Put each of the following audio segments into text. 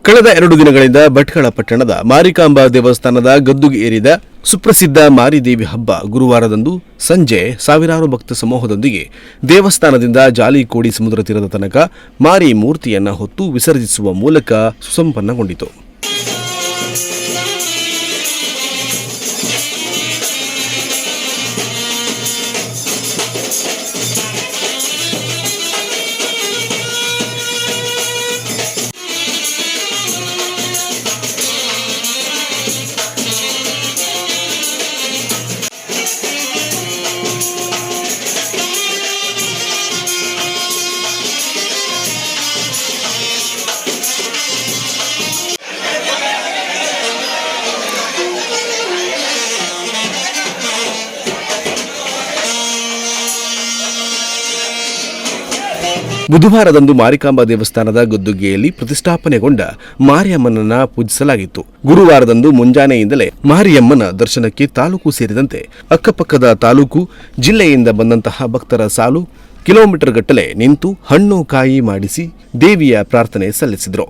ಕಳೆದ 2 ದಿನಗಳಿಂದ ಭಟ್ಕಳ ಪಟ್ಟಣದ ಮಾರಿಕಾಂಬಾ ದೇವಸ್ಥಾನದ ಗದ್ದುಗೆ ಏರಿದ ಸುಪ್ರಸಿದ್ಧ ಮಾರಿದೇವಿ ಹಬ್ಬ ಗುರುವಾರದಂದು ಸಂಜೆ ಸಾವಿರಾರು ಭಕ್ತ ಸಮೂಹದೊಂದಿಗೆ ದೇವಸ್ಥಾನದಿಂದ ಜಾಲಿಕೋಡಿ ಸಮುದ್ರ ತೀರದ ತನಕ ಮಾರಿ ಮೂರ್ತಿಯನ್ನು ಹೊತ್ತು ವಿಸರ್ಜಿಸುವ ಮೂಲಕ ಸುಸಂಪನ್ನಗೊಂಡಿತು. ಬುಧವಾರದಂದು ಮಾರಿಕಾಂಬಾ ದೇವಸ್ಥಾನದ ಗದ್ದುಗೆಯಲ್ಲಿ ಪ್ರತಿಷ್ಠಾಪನೆಗೊಂಡ ಮಾರಿಯಮ್ಮನನ್ನ ಪೂಜಿಸಲಾಗಿತ್ತು. ಗುರುವಾರದಂದು ಮುಂಜಾನೆಯಿಂದಲೇ ಮಾರಿಯಮ್ಮನ ದರ್ಶನಕ್ಕೆ ತಾಲೂಕು ಸೇರಿದಂತೆ ಅಕ್ಕಪಕ್ಕದ ತಾಲೂಕು ಜಿಲ್ಲೆಯಿಂದ ಬಂದಂತಹ ಭಕ್ತರ ಸಾಲು ಕಿಲೋಮೀಟರ್ ಗಟ್ಟಲೆ ನಿಂತು ಹಣ್ಣು ಕಾಯಿ ಮಾಡಿಸಿ ದೇವಿಯ ಪ್ರಾರ್ಥನೆ ಸಲ್ಲಿಸಿದರು.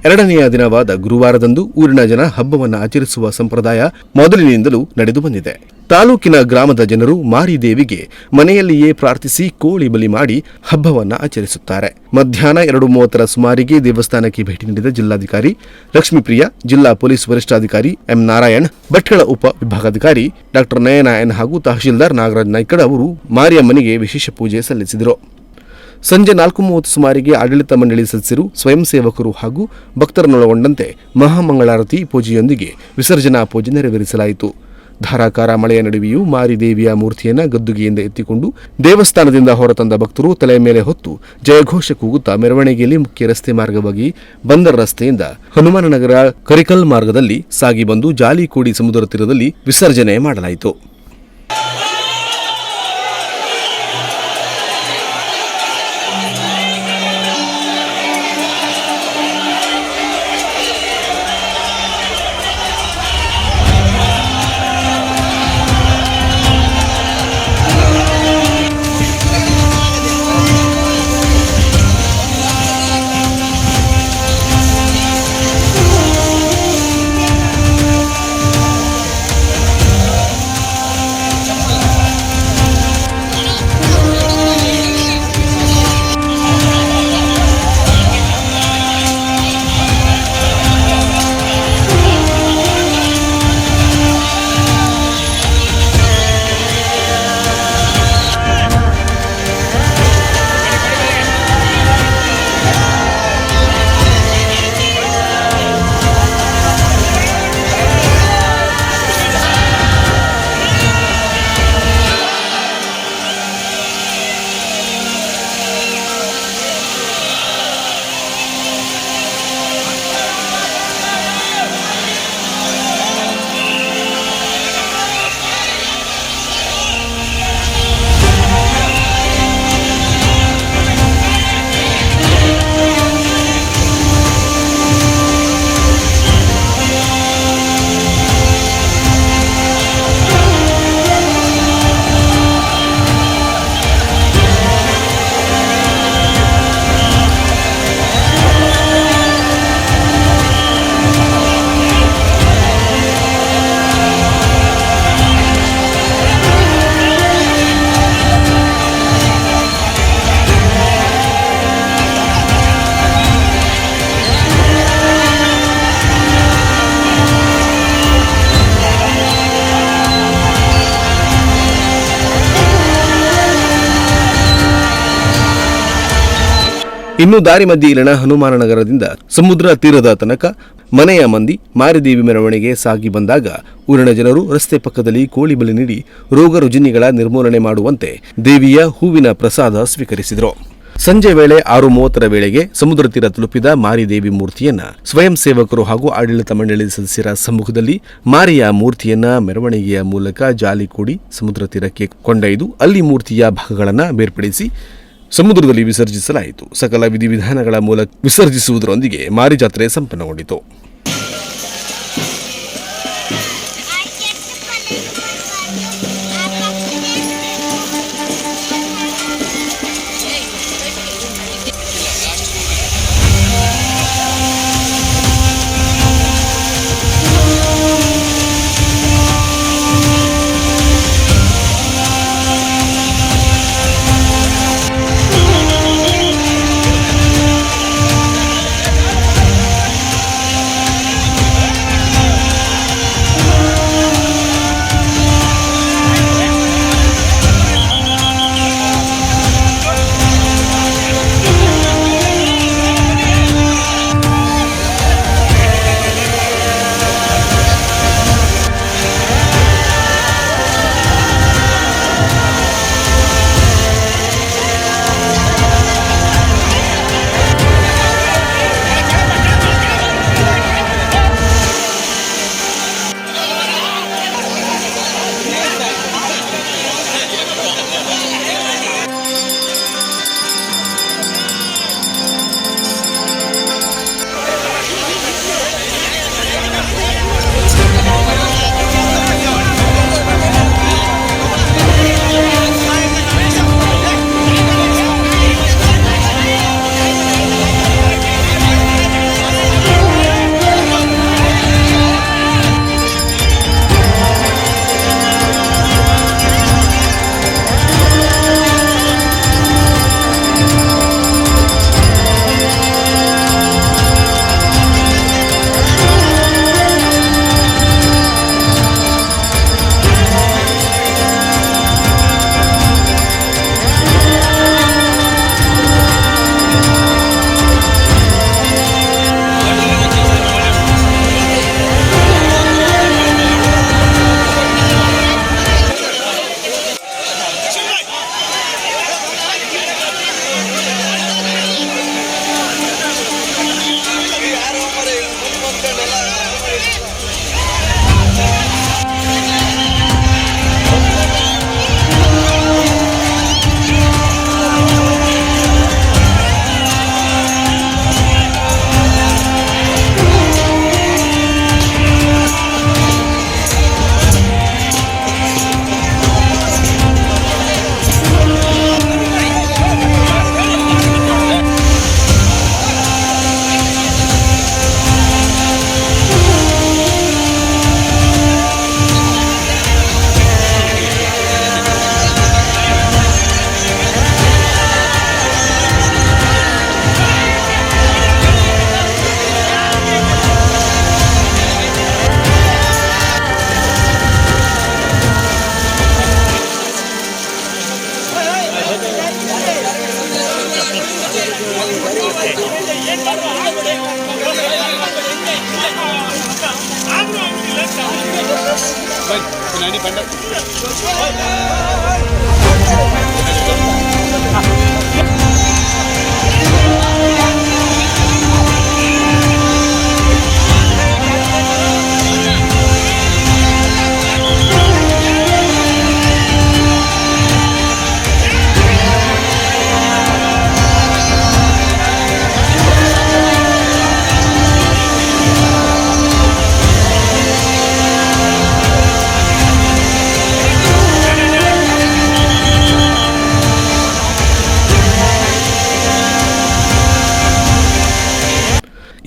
2ನೆಯ ದಿನವಾದ ಗುರುವಾರದಂದು ಊರಿನ ಜನ ಹಬ್ಬವನ್ನು ಆಚರಿಸುವ ಸಂಪ್ರದಾಯ ಮೊದಲಿನಿಂದಲೂ ನಡೆದು ಬಂದಿದೆ. ತಾಲೂಕಿನ ಗ್ರಾಮದ ಜನರು ಮಾರಿದೇವಿಗೆ ಮನೆಯಲ್ಲಿಯೇ ಪ್ರಾರ್ಥಿಸಿ ಕೋಳಿ ಬಲಿ ಮಾಡಿ ಹಬ್ಬವನ್ನು ಆಚರಿಸುತ್ತಾರೆ. ಮಧ್ಯಾಹ್ನ 2:30 ಸುಮಾರಿಗೆ ದೇವಸ್ಥಾನಕ್ಕೆ ಭೇಟಿ ನೀಡಿದ ಜಿಲ್ಲಾಧಿಕಾರಿ ಲಕ್ಷ್ಮೀಪ್ರಿಯ, ಜಿಲ್ಲಾ ಪೊಲೀಸ್ ವರಿಷ್ಠಾಧಿಕಾರಿ ಎಂ ನಾರಾಯಣ್, ಭಟ್ಕಳ ಉಪ ವಿಭಾಗಾಧಿಕಾರಿ ಡಾ ನಯನಾಯನ್ ಹಾಗೂ ತಹಶೀಲ್ದಾರ್ ನಾಗರಾಜ್ ನಾಯ್ಕಡ್ ಅವರು ಮಾರಿಯಮ್ಮನಿಗೆ ವಿಶೇಷ ಪೂಜೆ ಸಲ್ಲಿಸಿದರು. ಸಂಜೆ 4:30 ಸುಮಾರಿಗೆ ಆಡಳಿತ ಮಂಡಳಿ ಸದಸ್ಯರು, ಸ್ವಯಂ ಸೇವಕರು ಹಾಗೂ ಭಕ್ತರನ್ನೊಳಗೊಂಡಂತೆ ಮಹಾಮಂಗಳಾರತಿ ಪೂಜೆಯೊಂದಿಗೆ ವಿಸರ್ಜನಾ ಪೂಜೆ ನೆರವೇರಿಸಲಾಯಿತು. ಧಾರಾಕಾರ ಮಳೆಯ ನಡುವೆಯೂ ಮಾರಿದೇವಿಯ ಮೂರ್ತಿಯನ್ನು ಗದ್ದುಗೆಯಿಂದ ಎತ್ತಿಕೊಂಡು ದೇವಸ್ಥಾನದಿಂದ ಹೊರತಂದ ಭಕ್ತರು ತಲೆ ಮೇಲೆ ಹೊತ್ತು ಜಯಘೋಷ ಕೂಗುತ್ತಾ ಮೆರವಣಿಗೆಯಲ್ಲಿ ಮುಖ್ಯ ರಸ್ತೆ ಮಾರ್ಗವಾಗಿ ಬಂದರ್ ರಸ್ತೆಯಿಂದ ಹನುಮಾನನಗರ ಕರಿಕಲ್ ಮಾರ್ಗದಲ್ಲಿ ಸಾಗಿ ಬಂದು ಜಾಲಿಕೋಡಿ ಸಮುದ್ರ ತೀರದಲ್ಲಿ ವಿಸರ್ಜನೆ ಮಾಡಲಾಯಿತು. ಇನ್ನು ದಾರಿ ಮಧ್ಯೆ ಇಲ್ಲಿನ ಹನುಮಾನನಗರದಿಂದ ಸಮುದ್ರ ತೀರದ ತನಕ ಮನೆಯ ಮಂದಿ ಮಾರಿದೇವಿ ಮೆರವಣಿಗೆ ಸಾಗಿ ಬಂದಾಗ ಊರಿನ ಜನರು ರಸ್ತೆ ಪಕ್ಕದಲ್ಲಿ ಕೋಳಿ ಬಲಿ ನೀಡಿ ರೋಗ ರುಜಿನಿಗಳ ನಿರ್ಮೂಲನೆ ಮಾಡುವಂತೆ ದೇವಿಯ ಹೂವಿನ ಪ್ರಸಾದ ಸ್ವೀಕರಿಸಿದರು. ಸಂಜೆ ವೇಳೆ 6:30 ವೇಳೆಗೆ ಸಮುದ್ರ ತೀರ ತಲುಪಿದ ಮಾರಿದೇವಿ ಮೂರ್ತಿಯನ್ನ ಸ್ವಯಂ ಸೇವಕರು ಹಾಗೂ ಆಡಳಿತ ಮಂಡಳಿ ಸದಸ್ಯರ ಸಮ್ಮುಖದಲ್ಲಿ ಮಾರಿಯ ಮೂರ್ತಿಯನ್ನ ಮೆರವಣಿಗೆಯ ಮೂಲಕ ಜಾಲಿಕೋಡಿ ಸಮುದ್ರ ತೀರಕ್ಕೆ ಕೊಂಡೊಯ್ದು ಅಲ್ಲಿ ಮೂರ್ತಿಯ ಭಾಗಗಳನ್ನು ಬೇರ್ಪಡಿಸಿ ಸಮುದ್ರದಲ್ಲಿ ವಿಸರ್ಜಿಸಲಾಯಿತು. ಸಕಲ ವಿಧಿವಿಧಾನಗಳ ಮೂಲಕ ವಿಸರ್ಜಿಸುವುದರೊಂದಿಗೆ ಮಾರಿ ಜಾತ್ರೆ ಸಂಪನ್ನಗೊಂಡಿತು.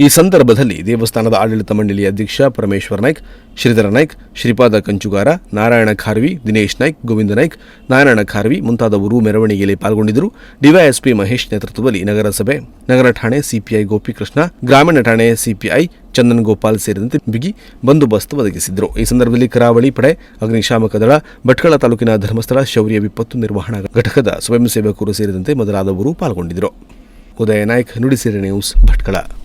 ಈ ಸಂದರ್ಭದಲ್ಲಿ ದೇವಸ್ಥಾನದ ಆಡಳಿತ ಮಂಡಳಿ ಅಧ್ಯಕ್ಷ ಪರಮೇಶ್ವರ್ ನಾಯ್ಕ್, ಶ್ರೀಧರ ನಾಯ್ಕ್, ಶ್ರೀಪಾದ ಕಂಚುಗಾರ, ನಾರಾಯಣ ಖಾರ್ವಿ, ದಿನೇಶ್ ನಾಯ್ಕ್, ಗೋವಿಂದ ನಾಯ್ಕ್, ನಾರಾಯಣ ಖಾರ್ವಿ ಮುಂತಾದವರು ಮೆರವಣಿಗೆಯಲ್ಲಿ ಪಾಲ್ಗೊಂಡಿದ್ದರು. ಡಿವೈಎಸ್ಪಿ ಮಹೇಶ್ ನೇತೃತ್ವದಲ್ಲಿ ನಗರಸಭೆ, ನಗರ ಠಾಣೆ ಸಿಪಿಐ ಗೋಪಿಕೃಷ್ಣ, ಗ್ರಾಮೀಣ ಠಾಣೆ ಸಿಪಿಐ ಚಂದನ್ ಗೋಪಾಲ್ ಸೇರಿದಂತೆ ಬಿಗಿ ಬಂದೋಬಸ್ತ್ ಒದಗಿಸಿದ್ದರು. ಈ ಸಂದರ್ಭದಲ್ಲಿ ಕರಾವಳಿ ಪಡೆ, ಅಗ್ನಿಶಾಮಕ ದಳ, ಭಟ್ಕಳ ತಾಲೂಕಿನ ಧರ್ಮಸ್ಥಳ ಶೌರ್ಯ ವಿಪತ್ತು ನಿರ್ವಹಣಾ ಘಟಕದ ಸ್ವಯಂ ಸೇವಕರು ಸೇರಿದಂತೆ ಮೊದಲಾದವರು ಪಾಲ್ಗೊಂಡಿದ್ದರು. ಉದಯ ನಾಯ್ಕ್, ನುಡಿಸಿರಿ ನ್ಯೂಸ್, ಭಟ್ಕಳ.